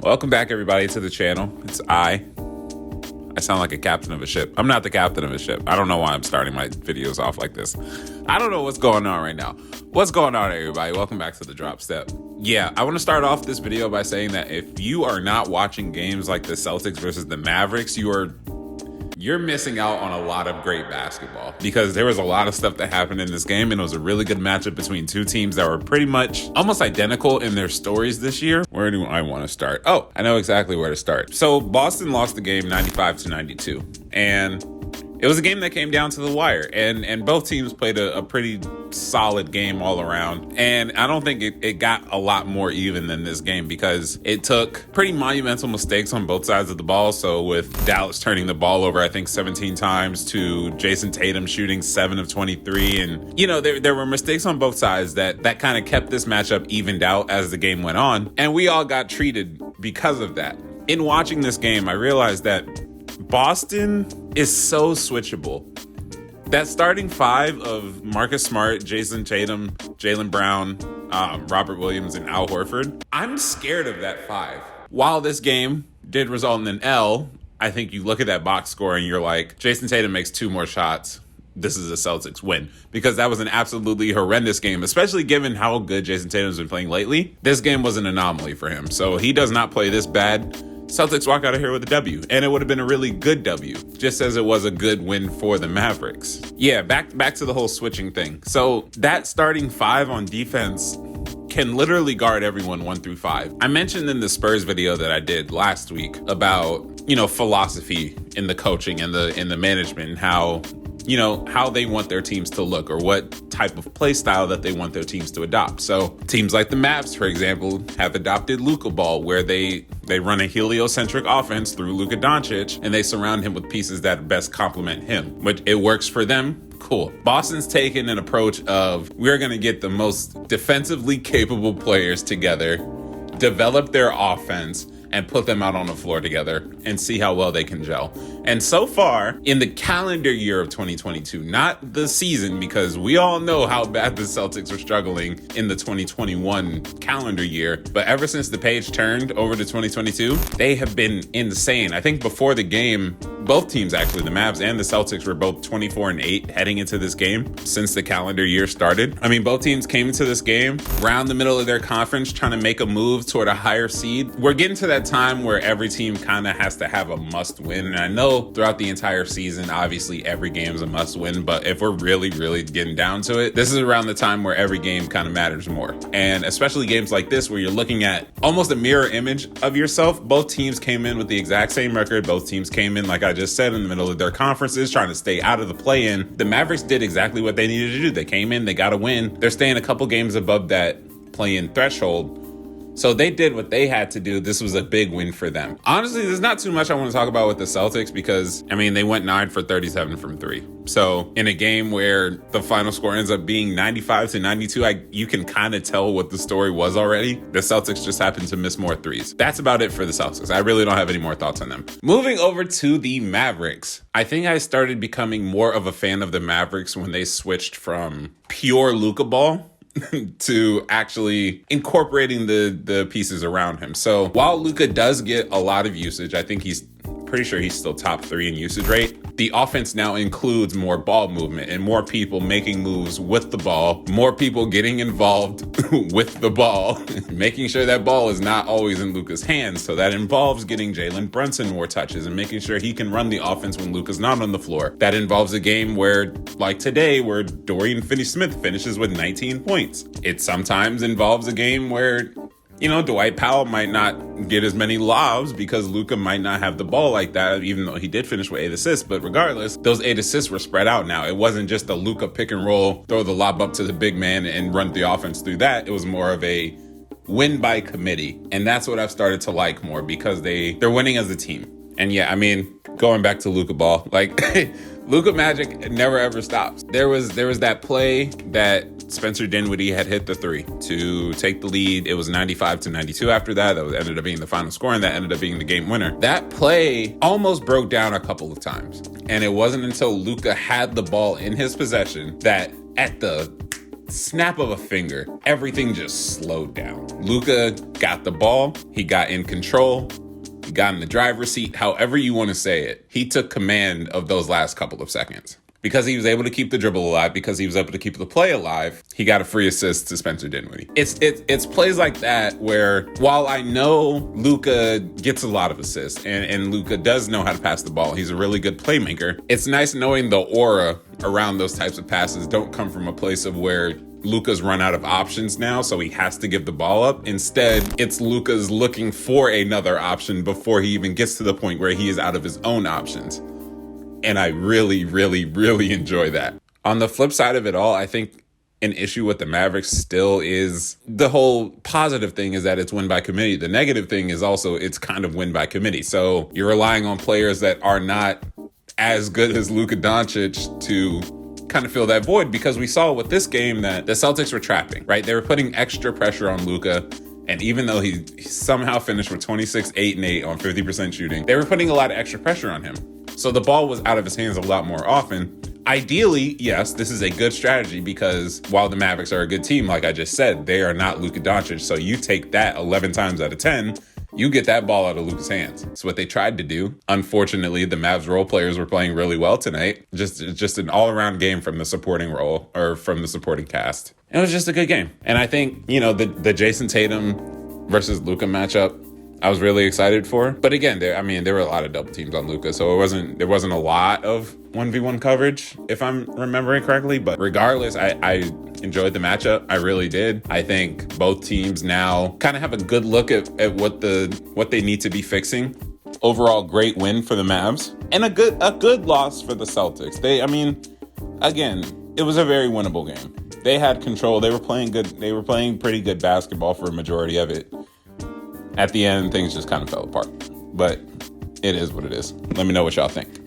Welcome back, everybody, to the channel. It's I sound like a captain of a ship. I'm not the captain of a ship. I don't know why I'm starting my videos off like this. I don't know what's going on right now. What's going on, everybody? Welcome back to the Drop Step. Yeah, I want to start off this video by saying that if you are not watching games like the Celtics versus the Mavericks, you're missing out on a lot of great basketball, because there was a lot of stuff that happened in this game, and it was a really good matchup between two teams that were pretty much almost identical in their stories this year. Where do I want to start? Oh, I know exactly where to start. So Boston lost the game 95-92, and it was a game that came down to the wire, and both teams played a pretty solid game all around. And I don't think it got a lot more even than this game, because it took pretty monumental mistakes on both sides of the ball. So with Dallas turning the ball over, I think 17 times, to Jayson Tatum shooting 7 of 23. And, you know, there were mistakes on both sides that kind of kept this matchup evened out as the game went on. And we all got treated because of that. In watching this game, I realized that Boston is so switchable. That starting five of Marcus Smart, Jayson Tatum, Jaylen Brown, Robert Williams, and Al Horford, I'm scared of that five. While this game did result in an L, I think you look at that box score and you're like, Jayson Tatum makes 2 more shots. This is a Celtics win, because that was an absolutely horrendous game, especially given how good Jayson Tatum's been playing lately. This game was an anomaly for him, so he does not play this bad. Celtics walk out of here with a W, and it would have been a really good W, just as it was a good win for the Mavericks. Yeah, back to the whole switching thing. So that starting five on defense can literally guard everyone 1 through 5. I mentioned in the Spurs video that I did last week about, you know, philosophy in the coaching and the management, and how, you know, how they want their teams to look, or what type of play style that they want their teams to adopt. So teams like the Mavs, for example, have adopted Luka ball, where they run a heliocentric offense through Luka Doncic, and they surround him with pieces that best complement him. But it works for them. Cool. Boston's taken an approach of, we're going to get the most defensively capable players together, develop their offense, and put them out on the floor together and see how well they can gel. And so far, in the calendar year of 2022, not the season, because we all know how bad the Celtics are struggling in the 2021 calendar year, but ever since the page turned over to 2022, they have been insane. I think before the game, both teams, actually, the Mavs and the Celtics, were both 24-8 heading into this game since the calendar year started. I mean, both teams came into this game around the middle of their conference trying to make a move toward a higher seed. We're getting to that time where every team kind of has to have a must win. And I know throughout the entire season, obviously every game is a must win, but if we're really getting down to it, this is around the time where every game kind of matters more. And especially games like this, where you're looking at almost a mirror image of yourself. Both teams came in with the exact same record. Both teams came in, like I just said, in the middle of their conferences, trying to stay out of the play-in. The Mavericks did exactly what they needed to do. They came in, they got a win. They're staying a couple games above that play-in threshold. So they did what they had to do. This was a big win for them. Honestly, there's not too much I want to talk about with the Celtics, because, I mean, they went 9 for 37 from 3. So in a game where the final score ends up being 95-92, you can kind of tell what the story was already. The Celtics just happened to miss more threes. That's about it for the Celtics. I really don't have any more thoughts on them. Moving over to the Mavericks. I think I started becoming more of a fan of the Mavericks when they switched from pure Luka ball to actually incorporating the pieces around him. So while Luka does get a lot of usage, I think he's pretty sure he's still top 3 in usage rate. The offense now includes more ball movement and more people making moves with the ball, more people getting involved with the ball, making sure that ball is not always in Luka's hands. So that involves getting Jalen Brunson more touches and making sure he can run the offense when Luka's not on the floor. That involves a game where, like today, where Dorian Finney-Smith finishes with 19 points. It sometimes involves a game where, you know, Dwight Powell might not get as many lobs because Luka might not have the ball like that, even though he did finish with 8 assists. But regardless, those 8 assists were spread out now. It wasn't just a Luka pick and roll, throw the lob up to the big man and run the offense through that. It was more of a win by committee. And that's what I've started to like more, because they're winning as a team. And yeah, I mean, going back to Luka ball, like Luka magic never ever stops. There was that play that Spencer Dinwiddie had hit the 3 to take the lead. It was 95-92 after that. That ended up being the final score, and that ended up being the game winner. That play almost broke down a couple of times. And it wasn't until Luka had the ball in his possession that at the snap of a finger, everything just slowed down. Luka got the ball. He got in control. He got in the driver's seat. However you want to say it, he took command of those last couple of seconds. Because he was able to keep the dribble alive, because he was able to keep the play alive, he got a free assist to Spencer Dinwiddie. It's plays like that where, while I know Luka gets a lot of assists and Luka does know how to pass the ball, he's a really good playmaker, it's nice knowing the aura around those types of passes don't come from a place of where Luka's run out of options now, so he has to give the ball up. Instead, it's Luka's looking for another option before he even gets to the point where he is out of his own options. And I really, really, really enjoy that. On the flip side of it all, I think an issue with the Mavericks still is the whole positive thing is that it's win by committee. The negative thing is also it's kind of win by committee. So you're relying on players that are not as good as Luka Doncic to kind of fill that void, because we saw with this game that the Celtics were trapping, right? They were putting extra pressure on Luka. And even though he somehow finished with 26, 8, and 8 on 50% shooting, they were putting a lot of extra pressure on him. So the ball was out of his hands a lot more often. Ideally, yes, this is a good strategy because while the Mavericks are a good team, like I just said, they are not Luka Doncic. So you take that 11 times out of 10, you get that ball out of Luka's hands. It's what they tried to do. Unfortunately, the Mavs role players were playing really well tonight. Just an all-around game from the supporting role or from the supporting cast. It was just a good game. And I think, the Jayson Tatum versus Luka matchup, I was really excited for. But again, there were a lot of double teams on Luka, so there wasn't a lot of 1v1 coverage, if I'm remembering correctly. But regardless, I enjoyed the matchup. I really did. I think both teams now kind of have a good look at what they need to be fixing. Overall, great win for the Mavs and a good loss for the Celtics. Again, it was a very winnable game. They had control. They were playing good. They were playing pretty good basketball for a majority of it. At the end, things just kind of fell apart. But it is what it is. Let me know what y'all think.